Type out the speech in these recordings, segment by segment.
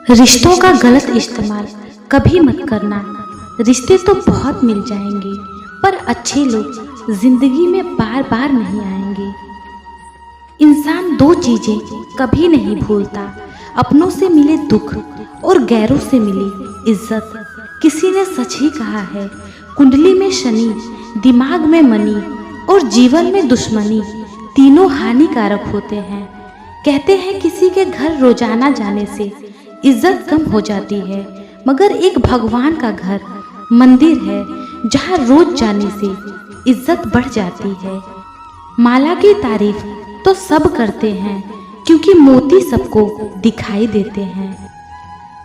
रिश्तों का गलत इस्तेमाल कभी मत करना। रिश्ते तो बहुत मिल जाएंगे, पर अच्छे लोग जिंदगी में बार बार नहीं आएंगे। इंसान दो चीजें कभी नहीं भूलता, अपनों से मिले दुख और गैरों से मिली इज्जत। किसी ने सच ही कहा है, कुंडली में शनि, दिमाग में मनी और जीवन में दुश्मनी, तीनों हानिकारक होते हैं। कहते हैं किसी के घर रोजाना जाने से इज्जत कम हो जाती है, मगर एक भगवान का घर मंदिर है जहाँ रोज जाने से इज्जत बढ़ जाती है। माला की तारीफ तो सब करते हैं, क्योंकि मोती सबको दिखाई देते हैं।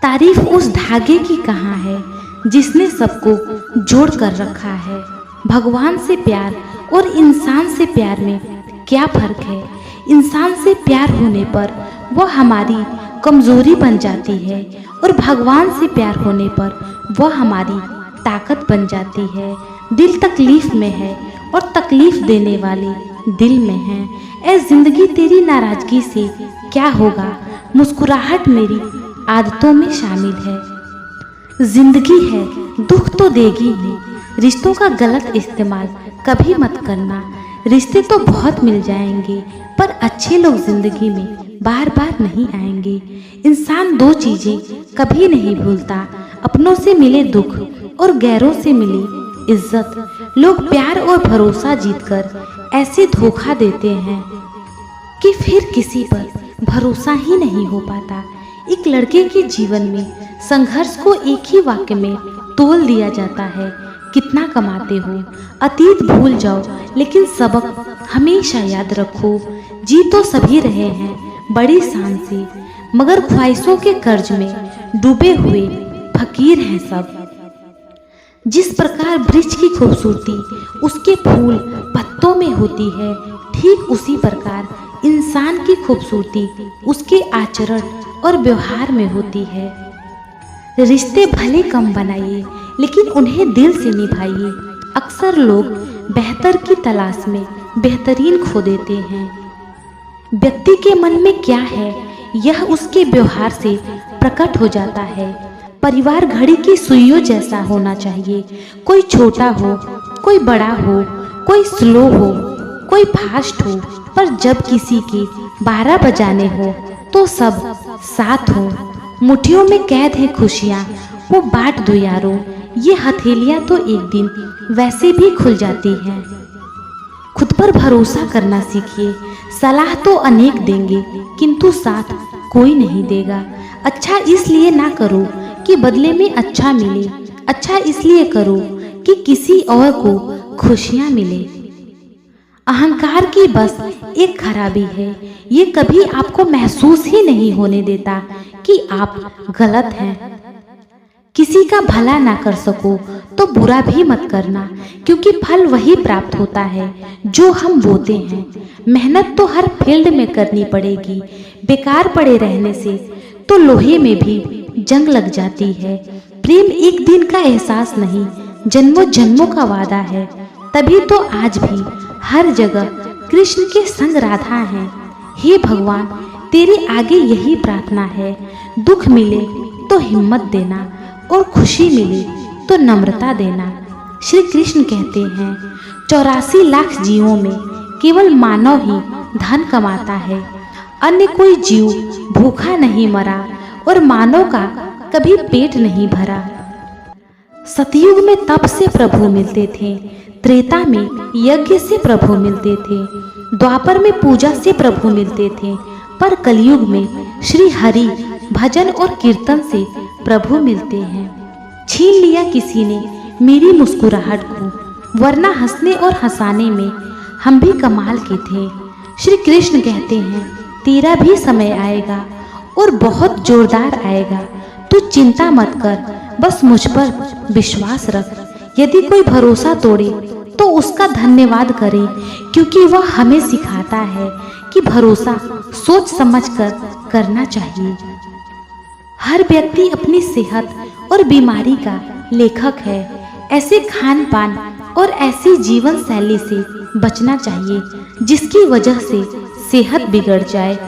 तारीफ उस धागे की कहाँ है जिसने सबको जोड़ कर रखा है। भगवान से प्यार और इंसान से प्यार में क्या फर्क है? इंसान से प्यार होने पर वह हमारी कमजोरी बन जाती है, और भगवान से प्यार होने पर वह हमारी ताकत बन जाती है। दिल तकलीफ में है और तकलीफ देने वाली दिल में है। ऐ जिंदगी तेरी नाराजगी से क्या होगा, मुस्कुराहट मेरी आदतों में शामिल है। जिंदगी है दुख तो देगी ही, रिश्तों का गलत इस्तेमाल कभी मत करना। रिश्ते तो बहुत मिल जाएंगे, पर अच्छे लोग जिंदगी में बार बार नहीं आएंगे। इंसान दो चीजें कभी नहीं भूलता, अपनों से मिले दुख और गैरों से मिली इज्जत। लोग प्यार और भरोसा जीतकर ऐसे धोखा देते हैं कि फिर किसी पर भरोसा ही नहीं हो पाता। एक लड़के के जीवन में संघर्ष को एक ही वाक्य में तोल दिया जाता है, कितना कमाते हो। अतीत भूल जाओ, लेकिन सबक हमेशा याद रखो। जी तो सभी रहे हैं बड़ी शान से, मगर ख्वाहिशों के कर्ज में डूबे हुए फकीर हैं सब। जिस प्रकार वृक्ष की खूबसूरती उसके फूल पत्तों में होती है, ठीक उसी प्रकार इंसान की खूबसूरती उसके आचरण और व्यवहार में होती है। रिश्ते भले कम बनाइए, लेकिन उन्हें दिल से निभाइए। अक्सर लोग बेहतर की तलाश में बेहतरीन खो देते हैं। व्यक्ति के मन में क्या है, यह उसके व्यवहार से प्रकट हो जाता है। परिवार घड़ी की सुइयों जैसा होना चाहिए। कोई छोटा हो, कोई बड़ा हो, कोई स्लो हो, कोई फास्ट हो, पर जब किसी के 12 बजाने हो तो सब साथ हो। मुट्ठियों में कैद है खुशियाँ, वो बांट दो यारो। ये हथेलियाँ तो एक दिन वैसे भी खुल जाती हैं। खुद पर भरोसा करना सीखिए। सलाह तो अनेक देंगे, किंतु साथ कोई नहीं देगा। अच्छा इसलिए ना करो कि बदले में अच्छा मिले, अच्छा इसलिए करो कि किसी और को खुशियाँ मिले। अहंकार की बस एक खराबी है, ये कभी आपको महसूस ही नहीं होने देता कि आप गलत हैं। किसी का भला ना कर सको तो बुरा भी मत करना, क्योंकि फल वही प्राप्त होता है जो हम बोते हैं। मेहनत तो हर फील्ड में करनी पड़ेगी। बेकार पड़े रहने से तो लोहे में भी जंग लग जाती है। प्रेम एक दिन का एहसास नहीं, जन्मों जन्मों का वादा है। तभी तो आज भी हर जगह कृष्ण के संग राधा है। हे भगवान, तेरे आगे यही प्रार्थना है। दुख मिले तो हिम्मत देना, और खुशी मिले तो नम्रता देना। श्री कृष्ण कहते हैं, 84 लाख जीवों में केवल मानव ही धन कमाता है। अन्य कोई जीव भूखा नहीं मरा, और मानव का कभी पेट नहीं भरा। सतयुग में तप से प्रभु मिलते थे, त्रेता में यज्ञ से प्रभु मिलते थे, द्वापर में पूजा से प्रभु मिलते थे, पर कलयुग में श्री हरि भजन और कीर्तन से प्रभु मिलते हैं। छीन लिया किसी ने मेरी मुस्कुराहट को, वरना हंसने और हंसाने में हम भी कमाल के थे। श्री कृष्ण कहते हैं, तेरा भी समय आएगा और बहुत जोरदार आएगा। तू चिंता मत कर, बस मुझ पर विश्वास रख। यदि कोई भरोसा तोड़े तो उसका धन्यवाद करें, क्योंकि वह हमें सिखाता है कि भरोसा सोच समझकर करना चाहिए। हर व्यक्ति अपनी सेहत और बीमारी का लेखक है। ऐसे खान पान और ऐसी जीवन शैली से बचना चाहिए जिसकी वजह से सेहत बिगड़ जाए।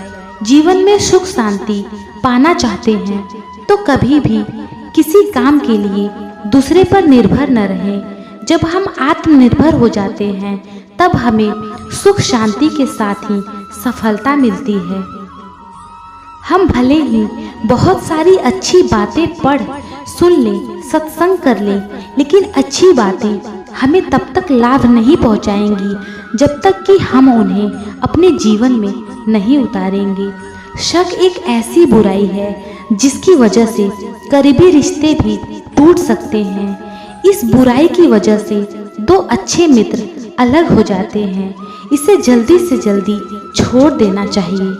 जीवन में सुख शांति पाना चाहते हैं तो तो कभी भी किसी काम के लिए दूसरे पर निर्भर न रहें। जब हम आत्मनिर्भर हो जाते हैं तब हमें सुख शांति के साथ ही सफलता मिलती है। हम भले ही बहुत सारी अच्छी बातें पढ़ सुन लें, सत्संग कर लें, लेकिन अच्छी बातें हमें तब तक लाभ नहीं पहुंचाएंगी जब तक कि हम उन्हें अपने जीवन में नहीं उतारेंगे। शक एक ऐसी बुराई है जिसकी वजह से करीबी रिश्ते भी टूट सकते हैं। इस बुराई की वजह से दो अच्छे मित्र अलग हो जाते हैं। इसे जल्दी से जल्दी छोड़ देना चाहिए।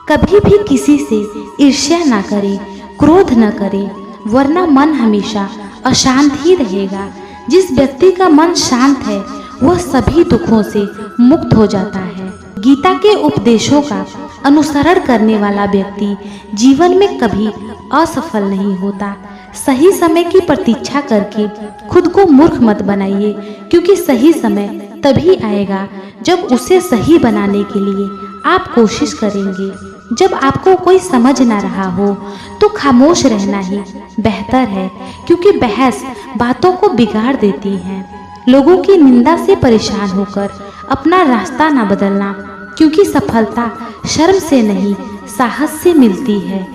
कभी भी किसी से ईर्ष्या ना करें, क्रोध न करें, वरना मन हमेशा अशांत ही रहेगा। जिस व्यक्ति का मन शांत है वह सभी दुखों से मुक्त हो जाता है। गीता के उपदेशों का अनुसरण करने वाला व्यक्ति जीवन में कभी असफल नहीं होता। सही समय की प्रतीक्षा करके खुद को मूर्ख मत बनाइए, क्योंकि सही समय तभी आएगा जब उसे सही बनाने के लिए आप कोशिश करेंगे। जब आपको कोई समझ ना रहा हो तो खामोश रहना ही बेहतर है, क्योंकि बहस बातों को बिगाड़ देती है। लोगों की निंदा से परेशान होकर अपना रास्ता ना बदलना, क्योंकि सफलता शर्म से नहीं साहस से मिलती है।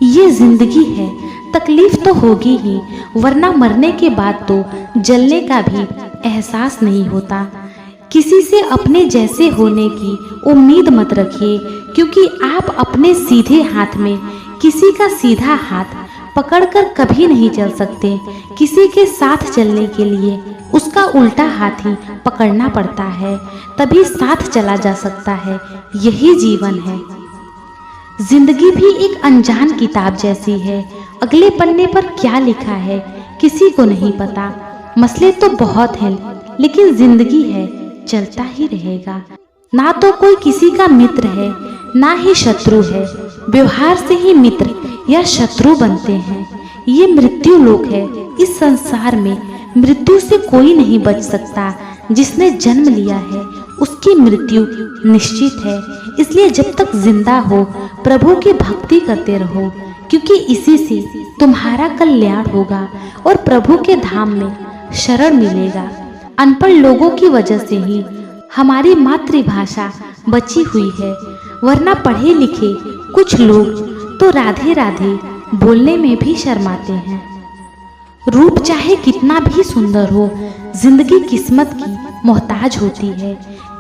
ये जिंदगी है, तकलीफ तो होगी ही, वरना मरने के बाद तो जलने का भी एहसास नहीं होता। किसी से अपने जैसे होने की उम्मीद मत रखिए, क्योंकि आप अपने सीधे हाथ में किसी का सीधा हाथ पकड़कर कभी नहीं चल सकते। किसी के साथ चलने के लिए उसका उल्टा हाथ ही पकड़ना पड़ता है, तभी साथ चला जा सकता है। यही जीवन है। जिंदगी भी एक अनजान किताब जैसी है। अगले पन्ने पर क्या लिखा है किसी को नहीं पता। मसले तो बहुत हैं, लेकिन जिंदगी है, चलता ही रहेगा। ना तो कोई किसी का मित्र है, ना ही शत्रु है। व्यवहार से ही मित्र या शत्रु बनते हैं। ये मृत्यु लोक है। इस संसार में मृत्यु से कोई नहीं बच सकता। जिसने जन्म लिया है उसकी मृत्यु निश्चित है। इसलिए जब तक जिंदा हो प्रभु की भक्ति करते रहो, क्योंकि इसी से तुम्हारा कल्याण होगा और प्रभु के धाम में शरण मिलेगा। अनपढ़ लोगों की वजह से ही हमारी मातृभाषा बची हुई है, वरना पढ़े लिखे कुछ लोग तो राधे राधे बोलने में भी शर्माते हैं। रूप चाहे कितना भी सुंदर हो, जिंदगी किस्मत की मोहताज होती है।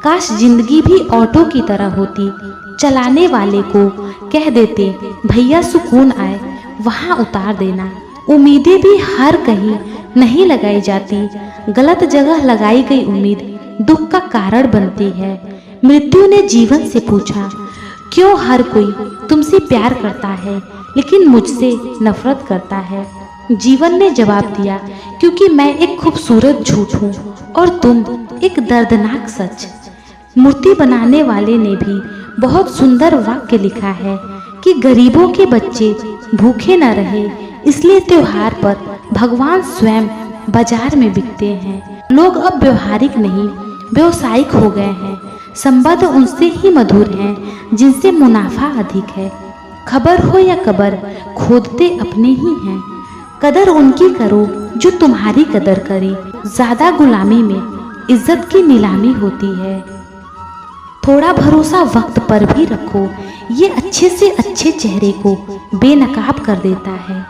काश जिंदगी भी ऑटो की तरह होती। चलाने वाले को कह देते भैया सुकून आए वहां उतार देना। उम्मीदें भी हर कहीं नहीं लगाई जाती। गलत जगह लगाई गई उम्मीद दुख का कारण बनती है। मृत्यु ने जीवन से पूछा, क्यों हर कोई तुमसे प्यार करता है लेकिन मुझसे नफरत करता है? जीवन ने जवाब दिया, क्योंकि मैं एक खूबसूरत झूठ हूँ और तुम एक दर्दनाक सच। मूर्ति बनाने वाले ने भी बहुत सुंदर वाक्य लिखा है कि गरीबों के बच्चे भूखे न रहे, इसलिए त्योहार पर भगवान स्वयं बाजार में बिकते हैं। लोग अब व्यवहारिक नहीं व्यावसायिक हो गए हैं। संबंध उनसे ही मधुर हैं जिनसे मुनाफा अधिक है। खबर हो या कबर, खोदते अपने ही हैं। कदर उनकी करो जो तुम्हारी कदर करे। ज्यादा गुलामी में इज्जत की नीलामी होती है। थोड़ा भरोसा वक्त पर भी रखो, ये अच्छे से अच्छे चेहरे को बेनकाब कर देता है।